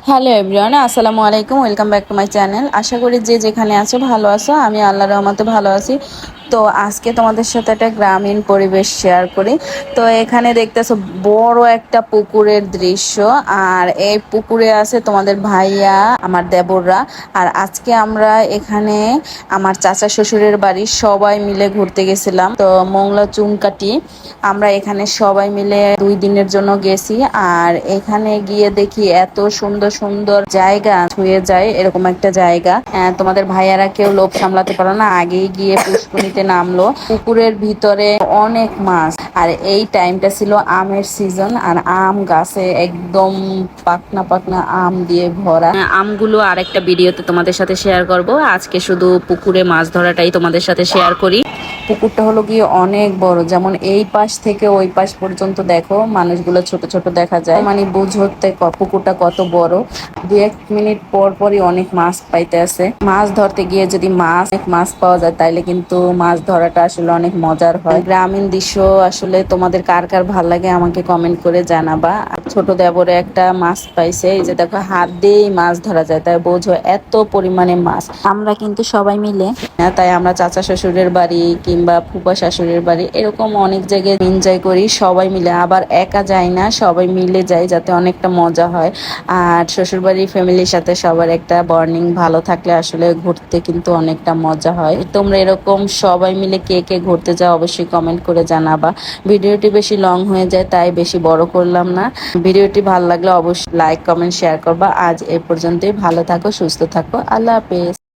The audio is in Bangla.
হ্যালো এভরিওয়ান, আসসালামু আলাইকুম। Welcome back to my channel. আশা করি যে যেখানে আছো ভালো আছো। আমি আল্লাহর রহমতে ভালো আছি। তো আজকে তোমাদের সাথে একটা গ্রামীণ পরিবেশ শেয়ার করি। তো এখানে দেখতেছো বড় একটা পুকুরের দৃশ্য, আর এই পুকুরে আছে তোমাদের ভাইয়া, আমার দেবররা। আর আজকে আমরা এখানে আমার চাচা শ্বশুরের বাড়ি সবাই মিলে ঘুরতে গেছিলাম। তো মোংলা চুনকাটি আমরা এখানে সবাই মিলে 2 দিনের জন্য গেছি। আর এখানে গিয়ে দেখি এত সুন্দর সুন্দর জায়গা, ছুঁয়ে যায় এরকম একটা জায়গা। তোমাদের ভাইয়ারা কেউ লোভ সামলাতে পারো না, আগেই গিয়ে পুষ্করিতে নামলো। পুকুরের ভিতরে অনেক মাছ, আর এই টাইমটা ছিল আমের সিজন, আর আম গাছে একদম পাকনা পাকনা আম দিয়ে ভরা। আমগুলো আরেকটা ভিডিওতে তোমাদের সাথে শেয়ার করব। আজকে শুধু পুকুরে মাছ ধরাটাই তোমাদের সাথে শেয়ার করি। পুকুরটা হলো গিয়ে অনেক বড়, যেমন এই পাশ থেকে ওই পাশ পর্যন্ত দেখো মানুষগুলো ছোট ছোট দেখা যায়, মানে বুঝতে পুকুরটা কত বড়। 2-1 মিনিট পর পরই অনেক মাছ পাইতে আছে। মাছ ধরতে গিয়ে যদি মাছ পাওয়া যায় তাইলে কিন্তু মাছ ধরাটা আসলে অনেক মজার হয়। গ্রামীণ দৃশ্য আসলে তোমাদের কার কার ভাল লাগে আমাকে কমেন্ট করে জানাবা। আর ছোট দেবরে একটা মাছ পাইছে, এই যে দেখো হাত দিয়েই মাছ ধরা যায়, তাই বোঝো এত পরিমাণে মাছ। আমরা কিন্তু সবাই মিলে, তাই আমরা চাচা শ্বশুরের বাড়ি কিংবা ফুপা শাশুড়ির বাড়ি এরকম অনেক জায়গায় এনজয় করি সবাই মিলে। আবার একা যাই না, সবাই মিলে যাই যাতে অনেকটা মজা হয়। আর শ্বশুরবাড়ির ফ্যামিলির সাথে সবার একটা বর্নিং ভালো থাকলে আসলে ঘুরতে কিন্তু অনেকটা মজা হয়। তোমরা এরকম সবাই মিলে কে কে ঘুরতে যাও অবশ্যই কমেন্ট করে জানাবা। ভিডিওটি বেশি লং হয়ে যায় তাই বেশি বড় করলাম না। ভিডিওটি ভালো লাগলে অবশ্যই লাইক কমেন্ট শেয়ার করবা। আজ এ পর্যন্তই, ভালো থাকো, সুস্থ থাকো, আল্লাহ হাফেজ।